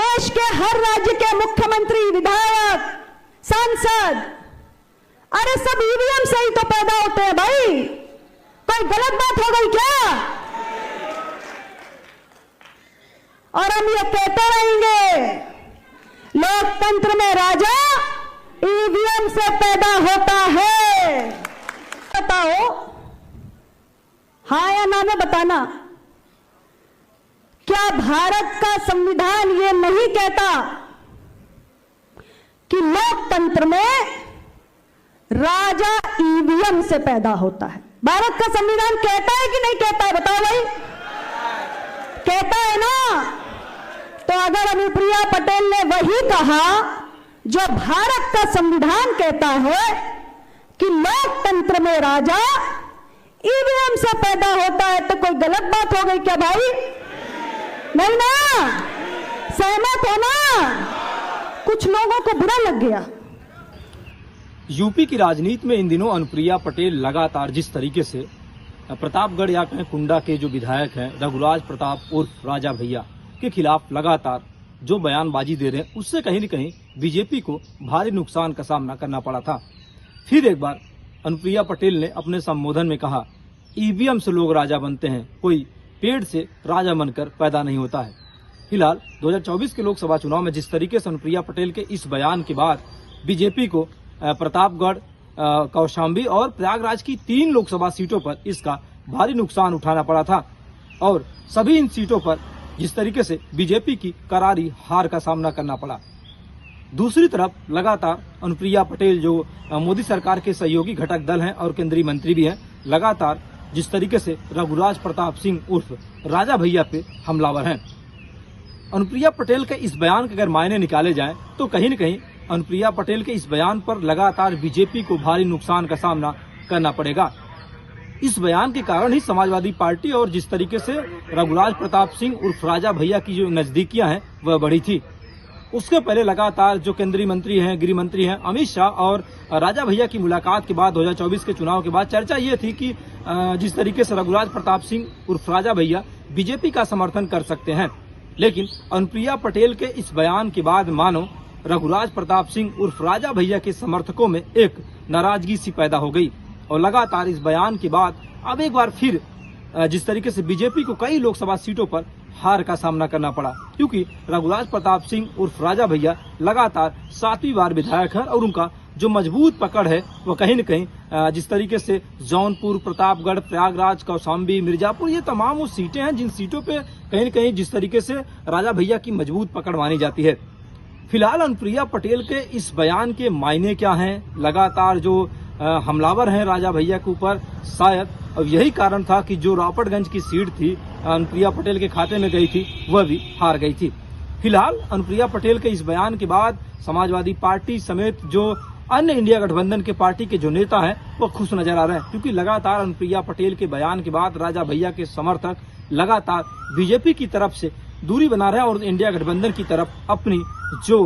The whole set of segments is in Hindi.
देश के हर राज्य के मुख्यमंत्री, विधायक, सांसद, अरे सब ईवीएम से ही तो पैदा होते हैं भाई। कोई गलत बात हो गई क्या? और हम ये कहते रहेंगे, लोकतंत्र में राजा ईवीएम से पैदा होता है। बताओ हाँ या ना में बताना। क्या भारत का संविधान ये नहीं कहता कि लोकतंत्र में राजा ईवीएम से पैदा होता है? भारत का संविधान कहता है कि नहीं कहता है? बताओ भाई, कहता है ना? तो अगर अनुप्रिया पटेल ने वही कहा जो भारत का संविधान कहता है कि लोकतंत्र में राजा ईवीएम से पैदा होता है, तो कोई गलत बात हो गई क्या भाई? नहीं ना? सहमत हो ना? कुछ लोगों को बुरा लग गया। यूपी की राजनीति में इन दिनों अनुप्रिया पटेल लगातार जिस तरीके से प्रतापगढ़ या कहें कुंडा के जो विधायक हैं रघुराज प्रताप उर्फ राजा भैया के खिलाफ लगातार जो बयानबाजी दे रहे हैं, उससे कहीं न कहीं बीजेपी को भारी नुकसान का सामना करना पड़ा था। फिर एक बार अनुप्रिया पटेल ने अपने संबोधन में कहा, ईवीएम से लोग राजा बनते हैं, कोई पेड़ से राजा बनकर पैदा नहीं होता है। फिलहाल 2024 के लोकसभा चुनाव में जिस तरीके से अनुप्रिया पटेल के इस बयान के बाद बीजेपी को प्रतापगढ़, कौशाम्बी और प्रयागराज की 3 लोकसभा सीटों पर इसका भारी नुकसान उठाना पड़ा था और सभी इन सीटों पर जिस तरीके से बीजेपी की करारी हार का सामना करना पड़ा। दूसरी तरफ लगातार अनुप्रिया पटेल जो मोदी सरकार के सहयोगी घटक दल हैं और केंद्रीय मंत्री भी हैं, लगातार जिस तरीके से रघुराज प्रताप सिंह उर्फ राजा भैया पे हमलावर हैं। अनुप्रिया पटेल के इस बयान के अगर मायने निकाले जाएं तो कहीं न कहीं अनुप्रिया पटेल के इस बयान पर लगातार बीजेपी को भारी नुकसान का सामना करना पड़ेगा। इस बयान के कारण ही समाजवादी पार्टी और जिस तरीके से रघुराज प्रताप सिंह उर्फ राजा भैया की जो नजदीकियां हैं वह बढ़ी थी। उसके पहले लगातार जो केंद्रीय मंत्री हैं, गृह मंत्री हैं अमित शाह और राजा भैया की मुलाकात के बाद 2024 के चुनाव के बाद चर्चा ये थी कि जिस तरीके से रघुराज प्रताप सिंह उर्फ राजा भैया बीजेपी का समर्थन कर सकते हैं, लेकिन अनुप्रिया पटेल के इस बयान के बाद मानो रघुराज प्रताप सिंह उर्फ राजा भैया के समर्थकों में एक नाराजगी सी पैदा हो गई और लगातार इस बयान के बाद अब एक बार फिर जिस तरीके से बीजेपी को कई लोकसभा सीटों पर हार का सामना करना पड़ा, क्योंकि रघुराज प्रताप सिंह उर्फ राजा भैया लगातार 7वीं बार विधायक है और उनका जो मजबूत पकड़ है वो कहीं न कहीं जिस तरीके से जौनपुर, प्रतापगढ़, प्रयागराज, कौशाम्बी, मिर्जापुर, ये तमाम वो सीटें हैं जिन सीटों पे कहीं न कहीं जिस तरीके से राजा भैया की मजबूत पकड़ मानी जाती है। फिलहाल अनुप्रिया पटेल के इस बयान के मायने क्या हैं? लगातार जो हमलावर हैं राजा भैया के ऊपर, शायद अब यही कारण था कि जो रावटगंज की सीट थी अनुप्रिया पटेल के खाते में गई थी वह भी हार गई थी। फिलहाल अनुप्रिया पटेल के इस बयान के बाद समाजवादी पार्टी समेत जो अन्य इंडिया गठबंधन के पार्टी के जो नेता हैं वो खुश नजर आ रहे हैं, क्योंकि लगातार अनुप्रिया पटेल के बयान के बाद राजा भैया के समर्थक लगातार बीजेपी की तरफ से दूरी बना रहे हैं और इंडिया गठबंधन की तरफ अपनी जो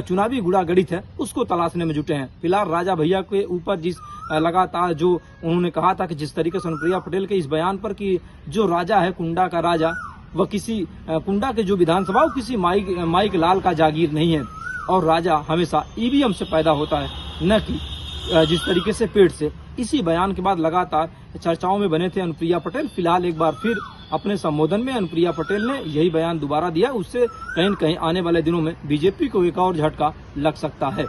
चुनावी गुड़ागड़ित है उसको तलाशने में जुटे हैं। फिलहाल राजा भैया के ऊपर जिस लगातार जो उन्होंने कहा था कि जिस तरीके से अनुप्रिया पटेल के इस बयान पर कि जो राजा है कुंडा का राजा, वह किसी कुंडा के जो विधानसभा किसी माइक लाल का जागीर नहीं है और राजा हमेशा ईवीएम से पैदा होता है, न कि जिस तरीके से पेड़ से। इसी बयान के बाद लगातार चर्चाओं में बने थे अनुप्रिया पटेल। फिलहाल एक बार फिर अपने संबोधन में अनुप्रिया पटेल ने यही बयान दोबारा दिया, उससे कहीं न कहीं आने वाले दिनों में बीजेपी को एक और झटका लग सकता है।